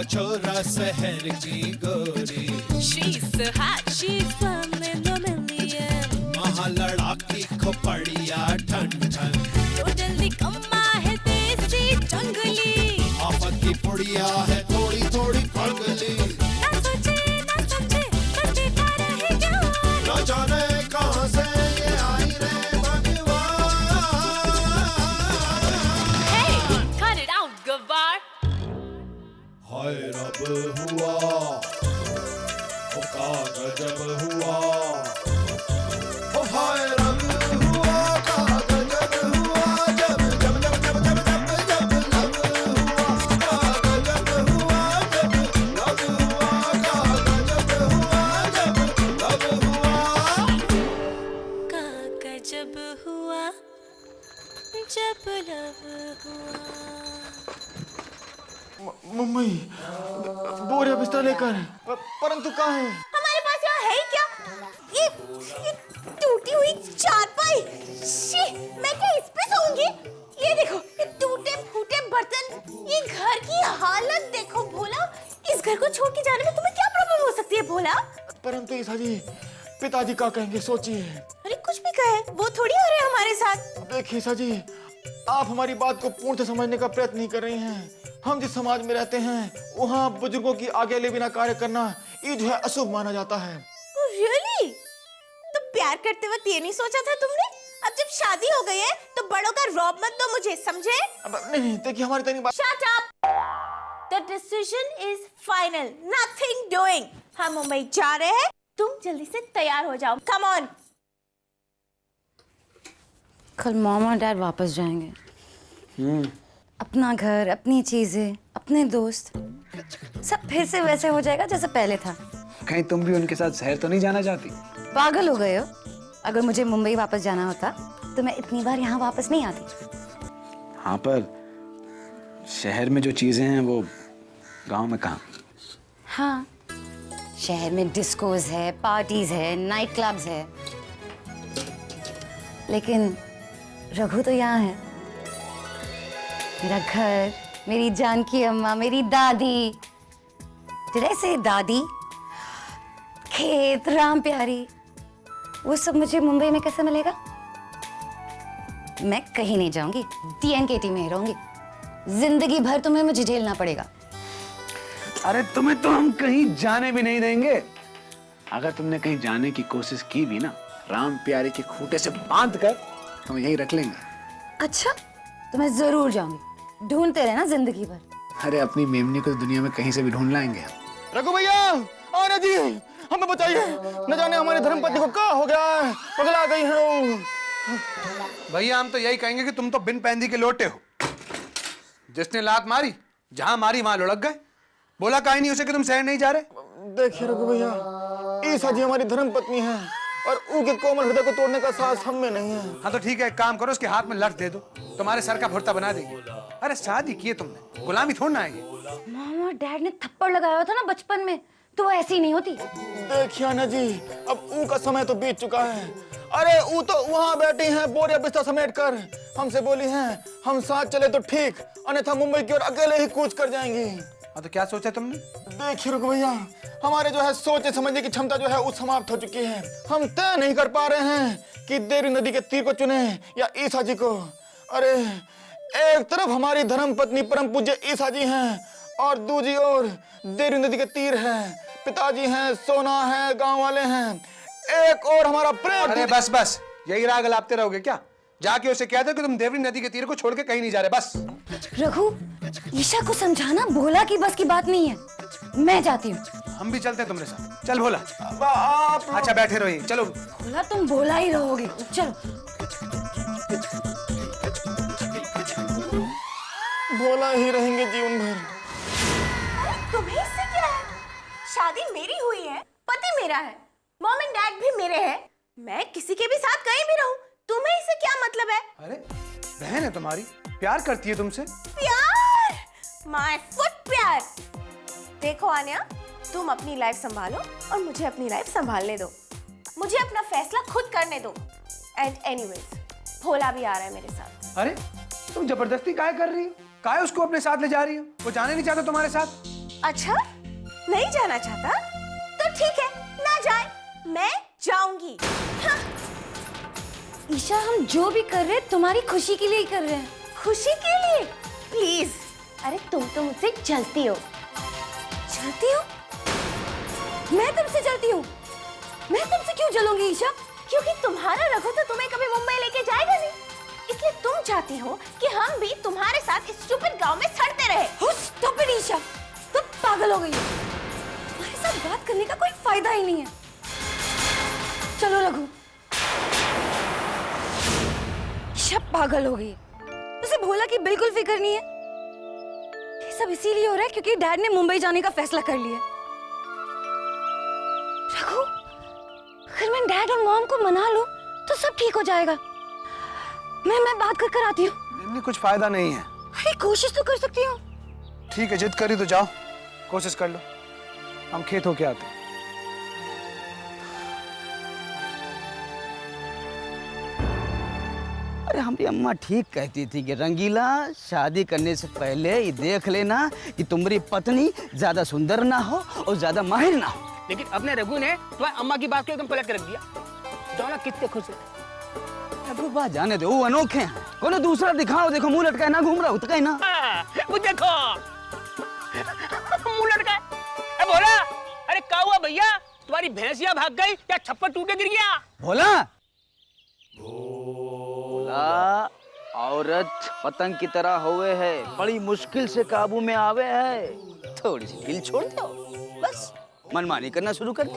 छोरा शहर की गोरी। She's so hot, she's one in a million. महालड़ाकी खोपड़िया ठन ठन। तो जल्दी कम्मा है देसी जंगली। आफत की पुड़िया है थोड़ी थोड़ी पगली। ना सोचे ना समझे बस देखा रहे जवान। न जाने कहाँ से ये आई रे भगवान। Hey, cut it out, गवार। हाय रब हुआ, ओ का गजब हुआ। ओ हाय रब हुआ, का गजब हुआ। जब जब जब जब जब जब जब लब हुआ, का गजब हुआ। जब लब हुआ, का गजब हुआ। जब लब हुआ। का गजब हुआ जब लब हुआ। मम्मी बोरिया बिस्तर लेकर परंतु कहाँ है? हमारे पास यहाँ है ही क्या? ये टूटी हुई चारपाई। शी, मैं क्या इस पे सोऊंगी? ये देखो, ये टूटे फूटे बर्तन, ये घर की हालत देखो भोला। इस घर को छोड़ के जाने में तुम्हें क्या प्रॉब्लम हो सकती है भोला? परंतु ईसा जी, पिताजी क्या कहेंगे सोचिए। अरे कुछ भी कहे, वो थोड़ी आ रहे हैं हमारे साथ। देखिए ईसा जी, आप हमारी बात को पूर्ण से समझने का प्रयत्न नहीं कर रही हैं। हम जिस समाज में रहते हैं वहाँ बुजुर्गों की आज्ञा ले बिना कार्य करना ये जो है अशुभ माना जाता है। रियली? तो प्यार करते वक्त ये नहीं सोचा था तुमने? अब जब शादी हो गई है तो बड़ों का रौब मत दो मुझे, समझे? अब नहीं, देखिए हमारी तनी बात। Shut up! The decision is final. Nothing doing. हम मुंबई जा रहे हैं। तुम जल्दी से तैयार हो जाओ। Come on. कल मॉम और डैड वापस जाएंगे। अपना घर, अपनी चीजें, अपने दोस्त, सब फिर से वैसे हो जाएगा जैसे पहले था। कहीं तुम भी उनके साथ शहर तो नहीं जाना चाहती? पागल हो गए हो? अगर मुझे मुंबई वापस जाना होता तो मैं इतनी बार यहाँ वापस नहीं आती। हाँ, पर शहर में जो चीजें हैं वो गांव में कहाँ? हाँ, शहर में डिस्कोज है, पार्टीज है, नाइट क्लब्स है, लेकिन रघु तो यहाँ है। मेरा घर, मेरी जानकी अम्मा, मेरी दादी, Did I say दादी, खेत, राम प्यारी, वो सब मुझे मुंबई में कैसे मिलेगा? मैं कहीं नहीं जाऊंगी, DNKT में ही रहूंगी। जिंदगी भर तुम्हें मुझे झेलना पड़ेगा। अरे तुम्हें तो हम कहीं जाने भी नहीं देंगे। अगर तुमने कहीं जाने की कोशिश की भी ना, राम प्यारे के खूंटे से बांध कर हम यहीं रख लेंगे। अच्छा, तो मैं जरूर जाऊंगी। ढूंढते रहना जिंदगी भर। अरे अपनी मेमनी को दुनिया में कहीं से भी ढूंढ लाएंगे हम। रघु भैया, आना जी, हमें बताइए, न जाने हमारी धर्मपत्नी को क्या हो गया है, पगला गई है। भैया हम तो यही कहेंगे कि तुम तो बिन पैंदी के लोटे हो। जिसने लात मारी, जहां मारी वहां लुढ़क गए। बोला काहे नहीं उसे कि तुम शहर नहीं जा रहे? देखिए रघु भैया, ईसा जी हमारी धर्मपत्नी है और उनके कोमल हृदय को तोड़ने का साहस हम में नहीं है। हाँ तो ठीक है, एक काम करो, उसके हाथ में लठ दे दो, तुम्हारे सर का भुर्ता बना देगी। अरे शादी की है तुमने, गुलामी थोड़ी ना है। मामा और डैड ने थप्पड़ लगाया था ना बचपन में, तो वो ऐसी नहीं होती। देखिए ना जी, अब ऊ का समय तो बीत चुका है। अरे ऊ तो वहाँ बैठी हैं बोरिया बिस्तर समेट कर, हमसे बोली हैं हम साथ चले तो ठीक, अन्यथा मुंबई की ओर अकेले ही कूच कर जाएंगी। हाँ तो क्या सोचा तुमने? देखिए रघु भैया, हमारे जो है सोचने समझने की क्षमता जो है वो समाप्त हो चुकी है। हम तय नहीं कर पा रहे हैं कि देवरी नदी के तीर को चुने या ईसा जी को। अरे एक तरफ हमारी धर्मपत्नी परम पूज्य ईसा जी हैं और दूसरी ओर देवरी नदी के तीर है, पिताजी हैं, सोना है, गांव वाले हैं, एक और हमारा प्रेम। अरे बस बस, यही राग अलापते रहोगे क्या? जाके उसे कह दो कि तुम देवरी नदी के तीर को छोड़ के कहीं नहीं जा रहे, बस। रघु, ईशा को समझाना भोला की बस की बात नहीं है। मैं जाती हूँ। हम भी चलते हैं तुम्हारे साथ। चल भोला। आप अच्छा बैठे रहो, चलो। भोला तुम भोला ही रहोगे, चलो। भोला ही रहेंगे जीवन भर। तुम्हें इससे क्या है? शादी मेरी हुई है, पति मेरा है, मॉम एंड डैड भी मेरे हैं। मैं किसी के भी साथ कहीं भी रहूं, तुम्हें इससे क्या मतलब है? अरे बहन है तुम्हारी, प्यार करती है तुमसे। प्यार? माय फुट प्यार। देखो आन्या, तुम अपनी लाइफ संभालो और मुझे अपनी लाइफ संभालने दो। मुझे अपना फैसला खुद करने दो। एंड एनीवेज, भोला भी आ रहा है मेरे साथ। अरे तुम जबरदस्ती काहे कर रही हो? काहे उसको अपने साथ ले जा रही हो? वो जाने नहीं चाहता तुम्हारे साथ? अच्छा, नहीं जाना चाहता तो ठीक है, ना जाए, मैं जाऊंगी। हाँ। ईशा, हम जो भी कर रहे हैं तुम्हारी खुशी के लिए ही कर रहे हैं। खुशी के लिए? प्लीज। अरे तुम तो मुझसे जलती हो। जलती हो? मैं तुमसे जलती हूँ? मैं तुमसे क्यों जलूंगी ईशा? क्योंकि तुम्हारा रघु तो तुम्हें कभी मुंबई लेके जाएगा नहीं, इसलिए तुम चाहती हो कि हम भी तुम्हारे साथ इस स्टूपिड गांव में सड़ते रहे। हो स्टूपिड ईशा, तुम पागल हो गई हो। तुम्हारे साथ बात करने का कोई फायदा ही नहीं है। चलो रघु। ईशा पागल हो गई है। उसे भोला की बिल्कुल फिक्र नहीं है। ये सब इसीलिए हो रहा है क्योंकि डैड ने मुंबई जाने का फैसला कर लिया। रघु, अगर मैं डैड और मॉम को मना लूं तो सब ठीक हो जाएगा। मैं बात कर आती हूँ। नहीं, कुछ फायदा नहीं है। अरे कोशिश तो कर सकती हूँ। ठीक है, जिद करी तो जाओ, कोशिश कर लो। हम खेत होके आते हैं। अरे हमारी अम्मा ठीक कहती थी कि रंगीला, शादी करने से पहले ये देख लेना कि तुम्हारी पत्नी ज्यादा सुंदर ना हो और ज्यादा माहिर ना हो। लेकिन अपने रघु ने तुम्हारी अम्मा की बात को एकदम पलट के रख दिया। दोनों कितने खुश है। रघु बात जाने दो, वो अनोखे हैं। कोनो दूसरा दिखाओ, देखो मुंह लटकाए ना घूम रहा हो तो कहीं ना। वो देखो मुंह लटका। अरे बोला, अरे क्या हुआ भैया? तुम्हारी भैंसिया भाग गई या छप्पर टूटे गिर गया? भोला, भोला औरत पतंग की तरह होवे है, बड़ी मुश्किल से काबू में आवे है। थोड़ी सी ढील छोड़ दो, बस मनमानी करना शुरू कर दो।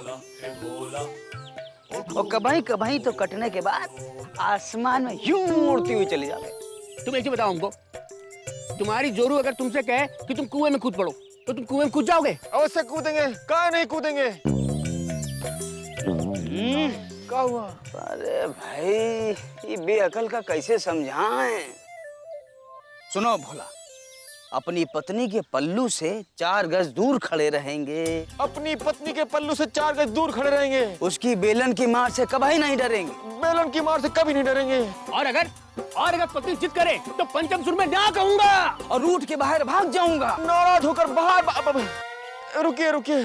और कभी कभी तो कटने के बाद आसमान में यूं उड़ती हुई चली जावे। तुम एक चीज बताओ हमको, तुम्हारी जोरू अगर तुमसे कहे कि तुम कुएं में कूद पड़ो तो तुम कुएं में कूद जाओगे? अवश्य कूदेंगे, काहे नहीं कूदेंगे। क्या हुआ? अरे भाई, ये बेअकल का कैसे समझाएं? सुनो भोला, अपनी पत्नी के पल्लू से 4 गज दूर खड़े रहेंगे। अपनी पत्नी के पल्लू से 4 गज दूर खड़े रहेंगे। उसकी बेलन की मार से कभी नहीं डरेंगे। बेलन की मार से कभी नहीं डरेंगे। और अगर पत्नी जिद करे तो पंचम सुर में ना कहूंगा और रूठ के बाहर भाग जाऊंगा। नाराज होकर बाहर। रुकिए रुकिए,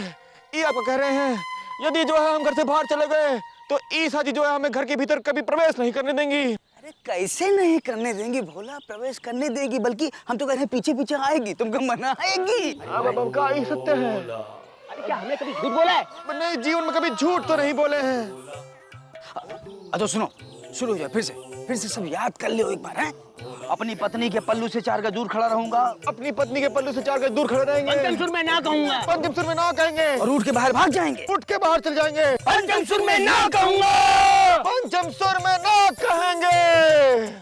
ये आप कह रहे हैं यदि जो है हम घर से बाहर चले गए तो ईसा जी जो है हमें घर के भीतर कभी प्रवेश नहीं करने देंगी? अरे कैसे नहीं करने देंगी भोला, प्रवेश करने देगी, बल्कि हम तो कह रहे हैं पीछे पीछे आएगी, तुमको मनाएगी। का ये सत्य है? अरे क्या हमने कभी झूठ बोला है? नहीं, जीवन में कभी झूठ तो नहीं बोले हैं। अच्छा सुनो, शुरू हो जाए फिर से सब याद कर लियो एक बार। हैं? अपनी पत्नी के पल्लू से 4 गज दूर खड़ा रहूंगा। अपनी पत्नी के पल्लू से 4 गज दूर खड़े रहेंगे। पंचम सुर में ना कहूंगा। पंचम सुर में ना कहेंगे। और उठ के बाहर भाग जाएंगे। उठ के बाहर चल जाएंगे। पंचम सुर में ना कहूंगा। पंचम सुर में ना कहेंगे।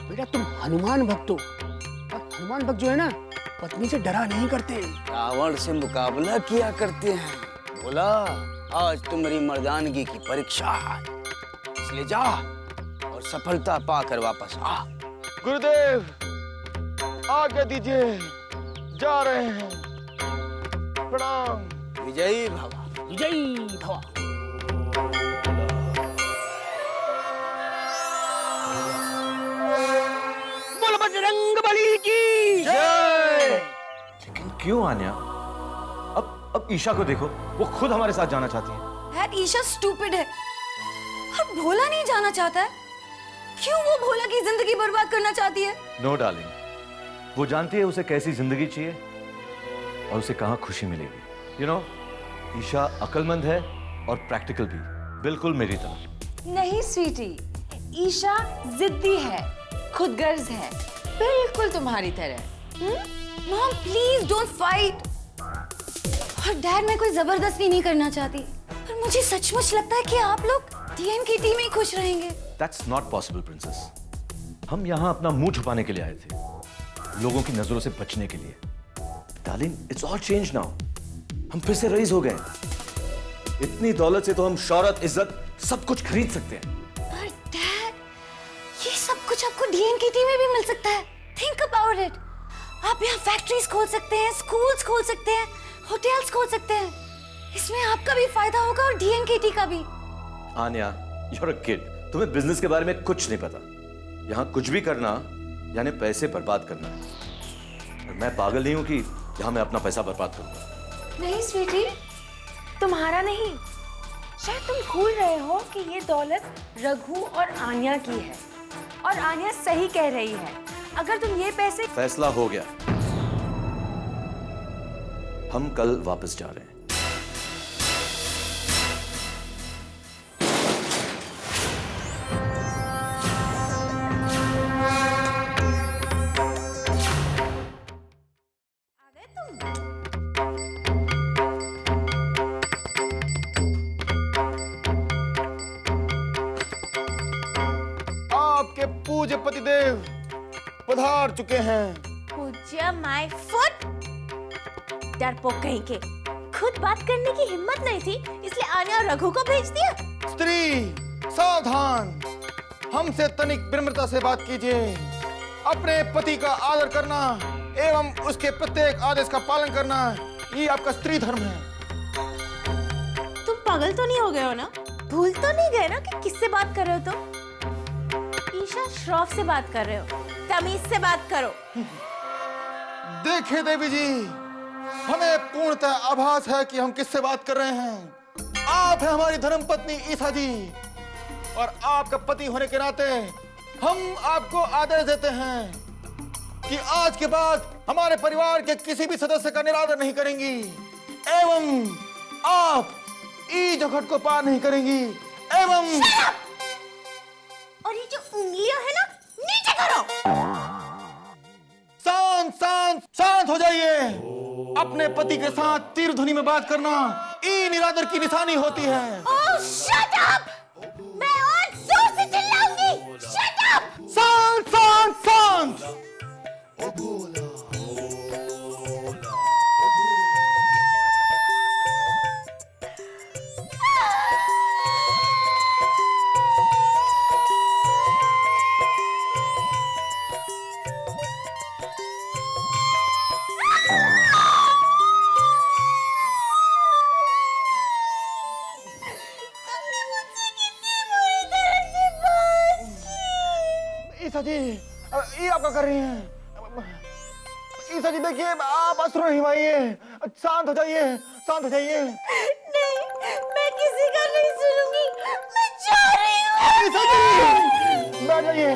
बेटा तुम हनुमान भक्त हो, और हनुमान भक्त जो है ना पत्नी से डरा नहीं करते। रावण से मुकाबला किया करते हैं। बोला, आज तुम्हारी मर्दानगी की परीक्षा है, इसलिए जा और सफलता पाकर वापस आ। गुरुदेव, आज्ञा दीजिए, जा रहे हैं। प्रणाम। विजयी भव। विजयी भव। बोल बजरंग बली की जय। लेकिन क्यों आन्या? अब ईशा को देखो, वो खुद हमारे साथ जाना चाहती है। डैड, ईशा स्टूपिड है और भोला नहीं जाना चाहता है। क्यों वो भोला की जिंदगी बर्बाद करना चाहती है? नो डार्लिंग, वो जानती है उसे कैसी जिंदगी चाहिए और उसे कहां खुशी मिलेगी। यू नो, ईशा अक्लमंद है और प्रैक्टिकल भी, बिल्कुल मेरी तरह। नहीं स्वीटी, ईशा जिद्दी है, खुदगर्ज है, बिल्कुल तुम्हारी तरह। Mom please don't fight. और डैड, मैं कोई जबरदस्ती नहीं करना चाहती, पर मुझे सचमुच लगता है कि आप लोग डीएम की टीम में ही खुश रहेंगे। That's not possible, princess. हम यहाँ अपना मुंह छुपाने के लिए आए थे, लोगों की नजरों से बचने के लिए। Darling, it's all changed now. हम फिर से रईस हो गए। इतनी दौलत से तो हम शौहरत, इज्जत सब कुछ खरीद सकते हैं। पर डैड, ये सब कुछ आपको डीएनकेटी में भी मिल सकता है। Think about it. आप यहाँ फैक्ट्रीज खोल सकते हैं, स्कूल्स खोल सकते हैं, होटल्स खोल सकते हैं। इसमें आपका भी फायदा होगा और डीएनकेटी का भी। आन्या, you're a kid, तुम्हें बिजनेस के बारे में कुछ नहीं पता। यहाँ कुछ भी करना यानी पैसे बर्बाद करना। और मैं पागल नहीं हूं कि यहाँ मैं अपना पैसा बर्बाद करूंगा। नहीं स्वीटी, तुम्हारा नहीं। शायद तुम भूल रहे हो कि ये दौलत रघु और आन्या की है, और आन्या सही कह रही है। अगर तुम ये पैसे... फैसला हो गया, हम कल वापस जा रहे हैं। आपके पूज्य पतिदेव पधार चुके हैं। पूज्य माय फुट। डरपोक कहीं के, खुद बात करने की हिम्मत नहीं थी, इसलिए आन्या और रघु को भेज दिया। स्त्री सावधान, हमसे तनिक विनम्रता से बात कीजिए। अपने पति का आदर करना एवं उसके प्रत्येक आदेश का पालन करना, ये आपका स्त्री धर्म है। तुम पागल तो नहीं हो गए हो ना? भूल तो नहीं गए ना कि किससे बात कर रहे हो? तो ईशा श्रॉफ से बात कर रहे हो। तमीज से बात करो। देखिए देवी जी, हमें पूर्णतः आभास है कि हम किससे बात कर रहे हैं। आप हैं हमारी धर्मपत्नी ईसा जी, और आपका पति होने के नाते हम आपको आदेश देते हैं कि आज के बाद हमारे परिवार के किसी भी सदस्य का निरादर नहीं करेंगी, एवं आप ई जगत को पार नहीं करेंगी, एवं और ये जो उंगलियां है ना, नीचे करो। शांत शांत शांत हो जाइए। अपने पति के साथ तीर ध्वनि में बात करना ई निरादर की निशानी होती है। ओह शट अप! मैं और जोर से चिल्लाऊंगी। Shut up! शांत शांत शांत। ईसा जी, ये आपका कर रही हैं। ईसा जी देखिए, आप अश्रु नहीं बहाइए, शांत हो जाइए, शांत हो जाइए। नहीं, मैं किसी का नहीं सुनूंगी। मैं जा रही हूँ। ईसा जी बैठ जाइए।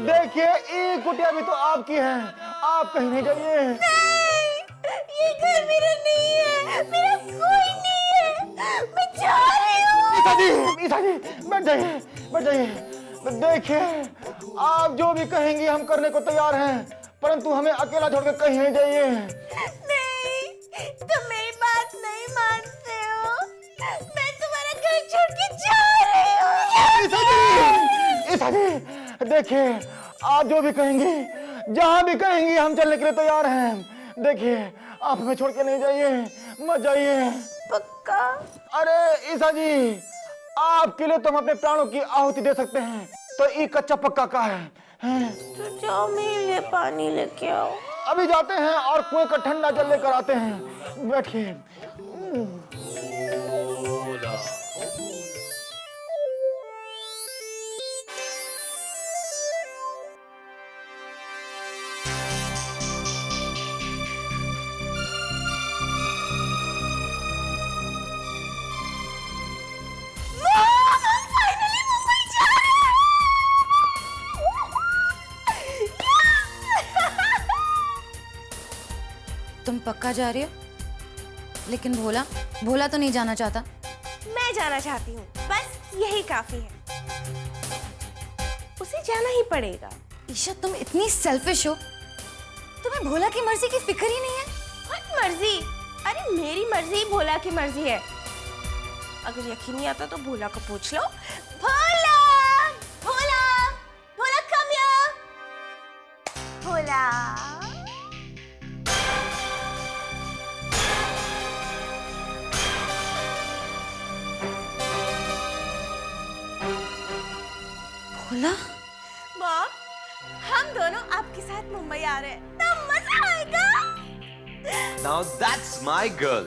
देखिए, ये कुटिया भी तो आपकी है, आप कहीं नहीं जाइए। नहीं, ये घर मेरा नहीं है, मेरा कोई नहीं है। मैं जा रही हूँ। ईसा जी बैठ जाइए, बैठ जाइए। देखिए, आप जो भी कहेंगी हम करने को तैयार हैं, परंतु हमें अकेला छोड़कर कहीं नहीं जाइए। नहीं, तुम मेरी बात नहीं मानते हो। मैं तुम्हारा घर छोड़ के जा रही हूँ। ईसा जी देखिए, आप जो भी कहेंगी, जहाँ भी कहेंगी, हम चलने के लिए तैयार हैं। देखिए, आप हमें छोड़ के नहीं जाइए, मत जाइए। पक्का? अरे ईसा जी, आपके लिए तो हम अपने प्राणों की आहुति दे सकते हैं, तो ये कच्चा पक्का का है। तो जाओ, मेरे लिए पानी लेके आओ। अभी जाते हैं और कुएं का ठंडा जल लेकर आते हैं। बैठिए। तुम पक्का जा रही हो? लेकिन भोला, भोला तो नहीं जाना चाहता। मैं जाना चाहती हूँ, बस यही काफी है। उसे जाना ही पड़ेगा। ईशा, तुम इतनी सेल्फिश हो, तुम्हें भोला की मर्जी की फिक्र ही नहीं है। कौन मर्जी? अरे मेरी मर्जी भोला की मर्जी है। अगर यकीन नहीं आता तो भोला को पूछ लो। भोला, भोला, भोला कम हियर। भोला, बोला? मॉम, हम दोनों आपके साथ मुंबई आ रहे हैं, तब मजा आएगा। Now that's my girl.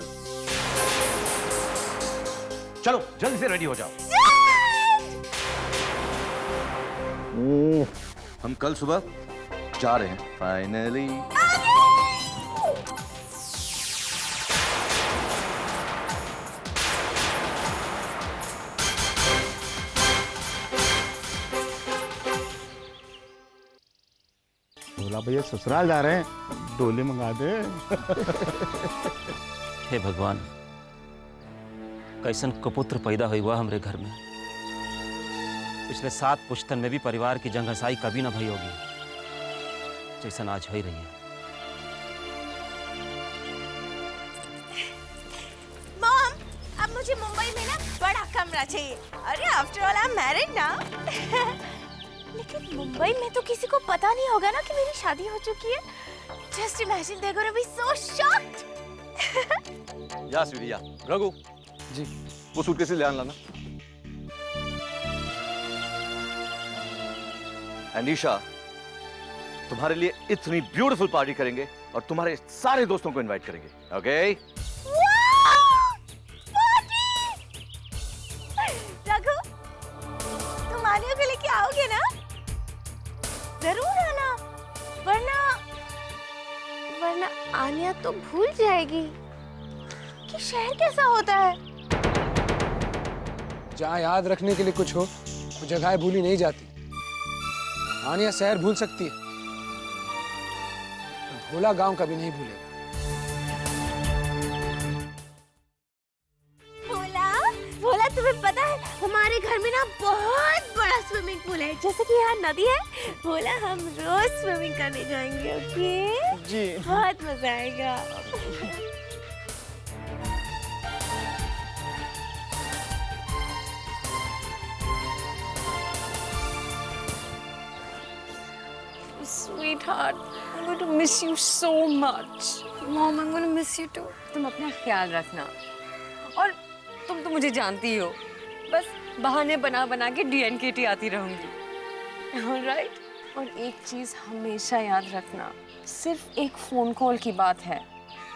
चलो जल्दी से रेडी हो जाओ। हम कल सुबह जा रहे हैं फाइनली। बोला भैया ससुराल जा रहे हैं, डोली मंगा दे। हे भगवान, कैसन कुपुत्र पैदा हुआ हमरे घर में। पिछले 7 पुश्तन में भी परिवार की जंघसाई कभी ना भई होगी जैसन आज हो ही रही है। मॉम, अब मुझे मुंबई में ना बड़ा कमरा चाहिए। अरे after all I am married ना। लेकिन मुंबई में तो किसी को पता नहीं होगा ना कि मेरी शादी हो चुकी है। Just imagine, they gonna be so shocked. या स्वीटी या रघु जी, वो सूटकेस ले आना। अनीशा, तुम्हारे लिए इतनी ब्यूटीफुल पार्टी करेंगे और तुम्हारे सारे दोस्तों को इनवाइट करेंगे। ओके? रघु, तुम आनिया को लेके आओगे ना? जरूर आना, वरना आनिया तो भूल जाएगी कि शहर कैसा होता है। जहाँ याद रखने के लिए कुछ हो, वो जगह भूली नहीं जाती। आनिया शहर भूल सकती है, भोला गांव कभी नहीं भूलेगा। भोला, तुम्हें पता है हमारे घर में ना बहुत बड़ा स्विमिंग पूल है। जैसे कि यहाँ नदी है, भोला हम रोज स्विमिंग करने जाएंगे। ओके जी, बहुत मजा आएगा। Sweetheart, I'm going to miss you so much. Mom, I'm going to miss you too. तुम अपना ख्याल रखना। और तुम तो मुझे जानती ही हो, बस बहाने बना बना के DNKT आती रहूंगी। Alright? और एक चीज हमेशा याद रखना, सिर्फ एक फोन कॉल की बात है,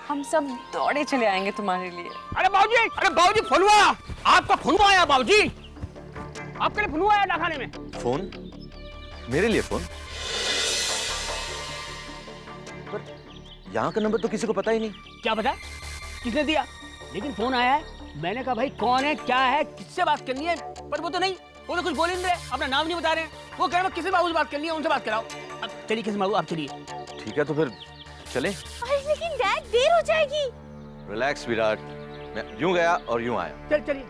हम सब दौड़े चले आएंगे तुम्हारे लिए। अरे बाबूजी फुलवा, आपका फुलवा आया बाबूजी, आपके लिए फुलवा आया डाखाने में। फोन? मेरे लिए फोन? यहाँ का नंबर तो किसी को पता ही नहीं। क्या पता किसने दिया, लेकिन फोन आया है। मैंने कहा भाई कौन है, क्या है, किससे बात करनी है, पर वो तो नहीं, वो तो कुछ बोल नहीं रहे, अपना नाम नहीं बता रहे हैं। वो कह रहे हैं किसी बाबू से बात करनी है, उनसे बात कराओ। अब चलिए किसी बाबू, आप चलिए। ठीक है तो फिर चले। लेकिन डैड, देर हो जाएगी। रिलैक्स विराट, मैं यूं गया और यूं आया। चलिए।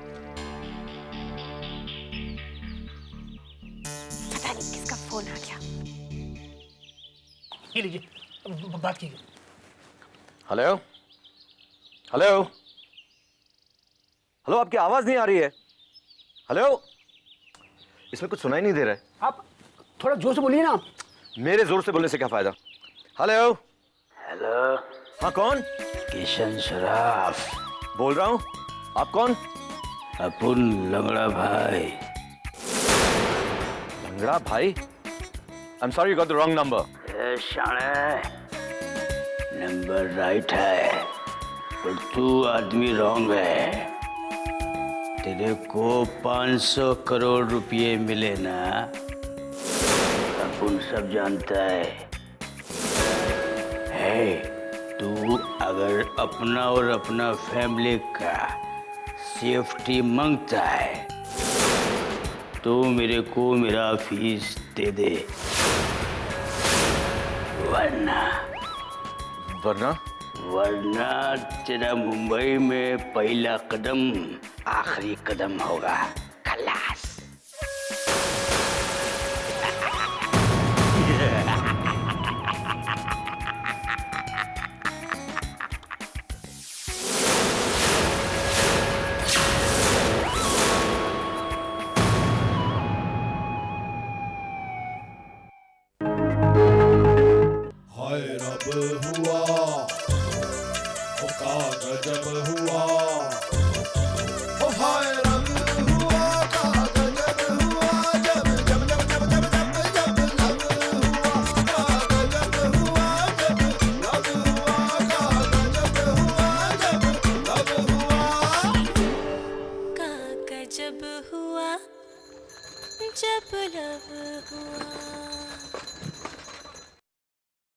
पता नहीं किसका फोन आ गया। ये लीजिए, बात कीजिए। हेलो हेलो हेलो, आपकी आवाज नहीं आ रही है। हेलो, इसमें कुछ सुनाई नहीं दे रहा है। आप थोड़ा जोर से बोलिए ना। मेरे जोर से बोलने से क्या फायदा। हेलो हेलो, हाँ कौन? किशन शराफ बोल रहा हूँ। आप कौन? अपुन लंगड़ा भाई। लंगड़ा भाई? I am sorry, you got the wrong number. शाणे, नंबर राइट है पर तू आदमी रॉन्ग है। तेरे को 500 करोड़ रुपए मिले ना, अपन सब जानता है तू अगर अपना और अपना फैमिली का सेफ्टी मांगता है तो मेरे को मेरा फीस दे दे, वरना तेरा मुंबई में पहला कदम आखिरी कदम होगा। खलास। हाय रब हुआ, ओ का गजब हुआ, ओ हाय रब हुआ, जब हुआ जब लव हुआ